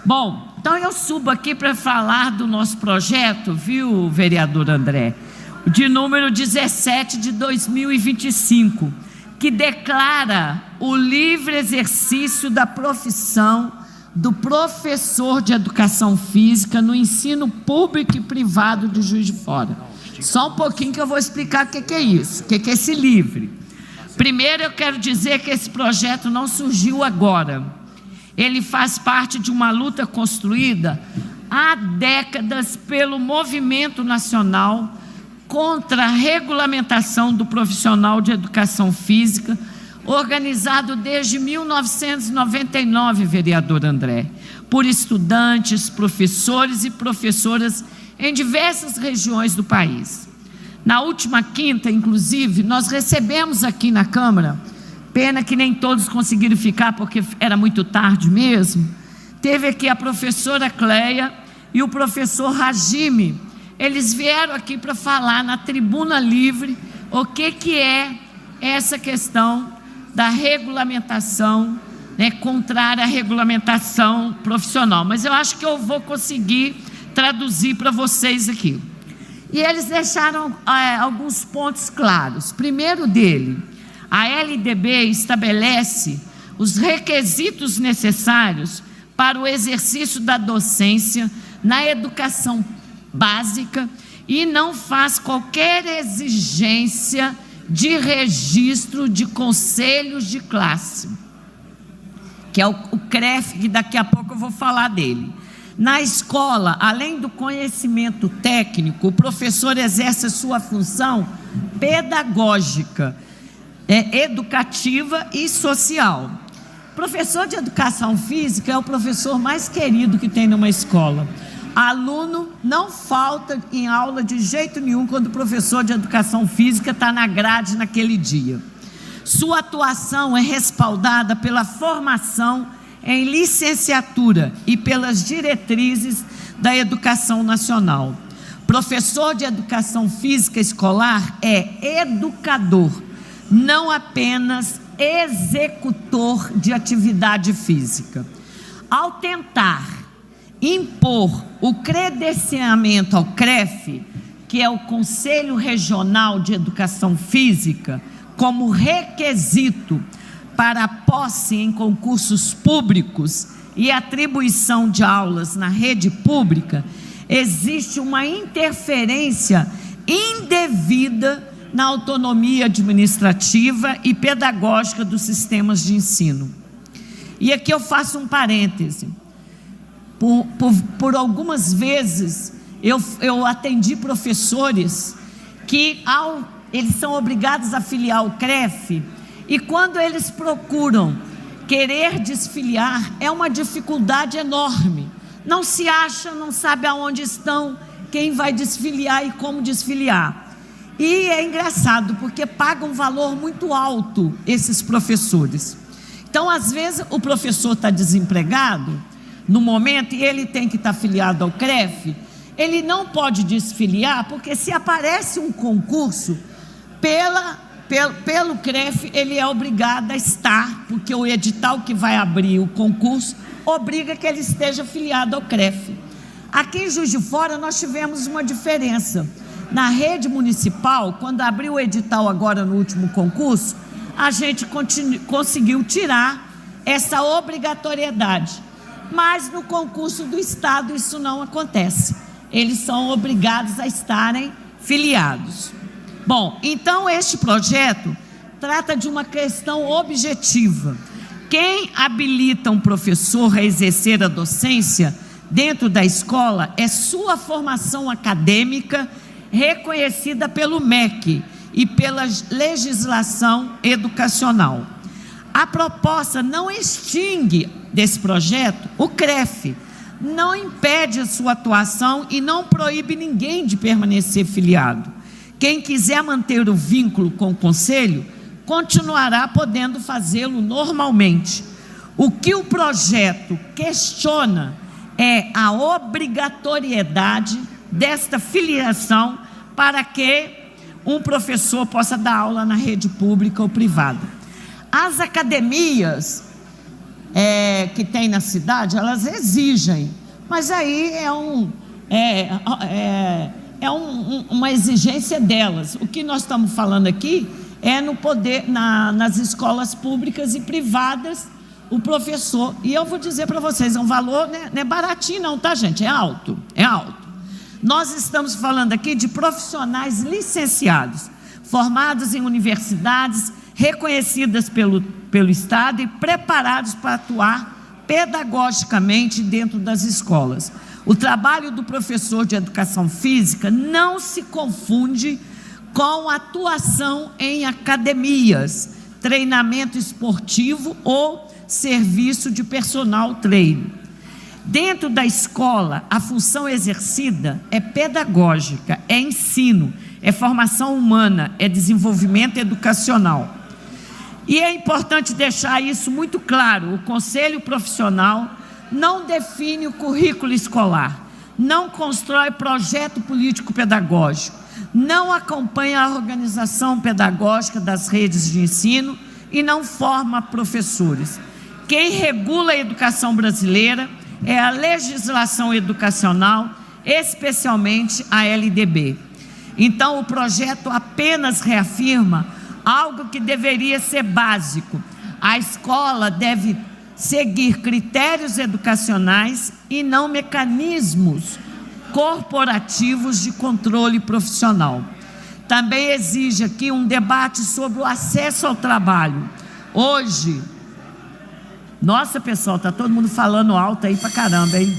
Bom, então eu subo aqui para falar do nosso projeto, viu, vereador André, de número 17 de 2025, que declara o livre exercício da profissão do professor de educação física no ensino público e privado de Juiz de Fora. Só um pouquinho que eu vou explicar o que é isso, o que é esse livre. Primeiro eu quero dizer que esse projeto não surgiu agora. Ele faz parte de uma luta construída há décadas pelo movimento nacional contra a regulamentação do profissional de educação física, organizado desde 1999, vereador André, por estudantes, professores e professoras em diversas regiões do país. Na última quinta, inclusive, nós recebemos aqui na Câmara, pena que nem todos conseguiram ficar porque era muito tarde mesmo, teve aqui a professora Cleia e o professor Rajime. Eles vieram aqui para falar na tribuna livre o que é essa questão da regulamentação, contrária à regulamentação profissional. Mas eu acho que eu vou conseguir traduzir para vocês aqui. E eles deixaram alguns pontos claros. Primeiro dele, a LDB estabelece os requisitos necessários para o exercício da docência na educação básica e não faz qualquer exigência de registro de conselhos de classe, que é o CREF, que daqui a pouco eu vou falar dele. Na escola, além do conhecimento técnico, o professor exerce a sua função pedagógica, educativa e social. Professor de educação física é o professor mais querido que tem numa escola. Aluno não falta em aula de jeito nenhum quando o professor de educação física está na grade naquele dia. Sua atuação é respaldada pela formação em licenciatura e pelas diretrizes da educação nacional. Professor de educação física escolar é educador, não apenas executor de atividade física. Ao tentar impor o credenciamento ao CREF, que é o Conselho Regional de Educação Física, como requisito para a posse em concursos públicos e atribuição de aulas na rede pública, existe uma interferência indevida na autonomia administrativa e pedagógica dos sistemas de ensino. E aqui eu faço um parêntese. Por algumas vezes eu atendi professores que eles são obrigados a filiar ao CREF, e quando eles procuram querer desfiliar, é uma dificuldade enorme. Não se acha, não sabe aonde estão, quem vai desfiliar e como desfiliar. E é engraçado, porque pagam um valor muito alto esses professores. Então, às vezes, o professor está desempregado no momento e ele tem que estar filiado ao CREF, ele não pode desfiliar, porque se aparece um concurso pelo CREF, ele é obrigado a estar, porque o edital que vai abrir o concurso obriga que ele esteja filiado ao CREF. Aqui em Juiz de Fora nós tivemos uma diferença. Na rede municipal, quando abriu o edital agora no último concurso, a gente conseguiu tirar essa obrigatoriedade. Mas no concurso do Estado isso não acontece. Eles são obrigados a estarem filiados. Bom, então este projeto trata de uma questão objetiva. Quem habilita um professor a exercer a docência dentro da escola é sua formação acadêmica reconhecida pelo MEC e pela legislação educacional. A proposta não extingue desse projeto o CREF, não impede a sua atuação e não proíbe ninguém de permanecer filiado. Quem quiser manter o vínculo com o Conselho, continuará podendo fazê-lo normalmente. O que o projeto questiona é a obrigatoriedade desta filiação para que um professor possa dar aula na rede pública ou privada. As academias que tem na cidade, elas exigem, mas aí uma exigência delas. O que nós estamos falando aqui é no poder, nas escolas públicas e privadas, o professor, e eu vou dizer para vocês, é um valor, não é baratinho não, tá, gente? É alto. Nós estamos falando aqui de profissionais licenciados, formados em universidades, reconhecidas pelo Estado e preparados para atuar pedagogicamente dentro das escolas. O trabalho do professor de educação física não se confunde com atuação em academias, treinamento esportivo ou serviço de personal trainer. Dentro da escola, a função exercida é pedagógica, é ensino, é formação humana, é desenvolvimento educacional. E é importante deixar isso muito claro: o conselho profissional não define o currículo escolar, não constrói projeto político-pedagógico, não acompanha a organização pedagógica das redes de ensino e não forma professores. Quem regula a educação brasileira é a legislação educacional, especialmente a LDB. Então, o projeto apenas reafirma algo que deveria ser básico: a escola deve seguir critérios educacionais e não mecanismos corporativos de controle profissional. Também exige aqui um debate sobre o acesso ao trabalho. Hoje, nossa, pessoal, está todo mundo falando alto aí pra caramba, hein?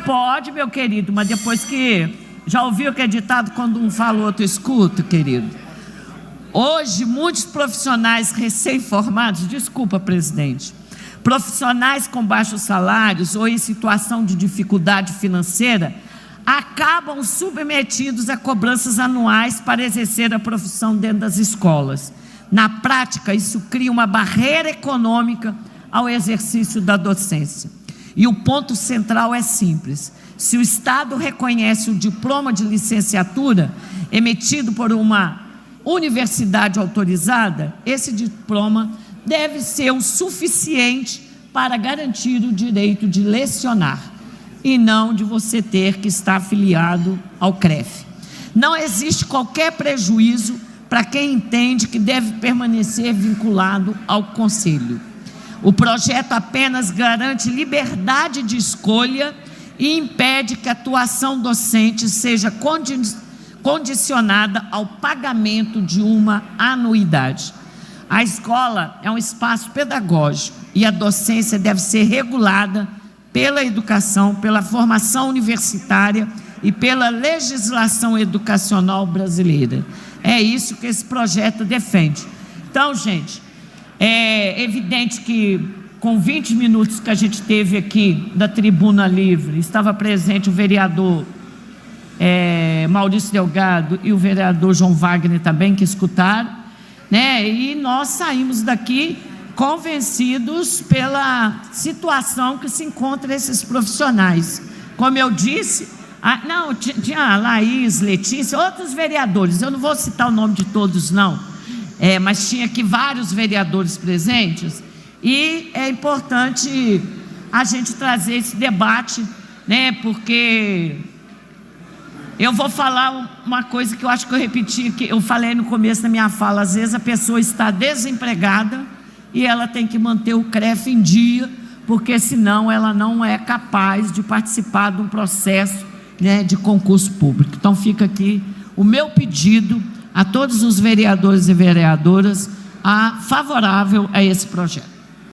Pode, meu querido, mas depois que... Já ouviu que é ditado: quando um fala, o outro escuta, querido? Hoje, muitos profissionais recém-formados, desculpa, presidente, profissionais com baixos salários ou em situação de dificuldade financeira, acabam submetidos a cobranças anuais para exercer a profissão dentro das escolas. Na prática, isso cria uma barreira econômica ao exercício da docência. E o ponto central é simples: se o Estado reconhece o diploma de licenciatura emitido por uma universidade autorizada, esse diploma deve ser o suficiente para garantir o direito de lecionar, e não de você ter que estar afiliado ao CREF. Não existe qualquer prejuízo para quem entende que deve permanecer vinculado ao Conselho. O projeto apenas garante liberdade de escolha e impede que a atuação docente seja condicionada ao pagamento de uma anuidade. A escola é um espaço pedagógico e a docência deve ser regulada pela educação, pela formação universitária e pela legislação educacional brasileira. É isso que esse projeto defende. Então, gente, é evidente que com 20 minutos que a gente teve aqui da Tribuna Livre, estava presente o vereador Maurício Delgado e o vereador João Wagner também, que escutaram, né? E nós saímos daqui convencidos pela situação que se encontra esses profissionais. Como eu disse, tinha a Laís, Letícia, outros vereadores, eu não vou citar o nome de todos não, mas tinha aqui vários vereadores presentes, e é importante a gente trazer esse debate, né? Porque eu vou falar uma coisa que eu acho que eu repeti, que eu falei no começo da minha fala: às vezes a pessoa está desempregada e ela tem que manter o CREF em dia, porque senão ela não é capaz de participar de um processo, né, de concurso público. Então fica aqui o meu pedido a todos os vereadores e vereadoras favorável a esse projeto.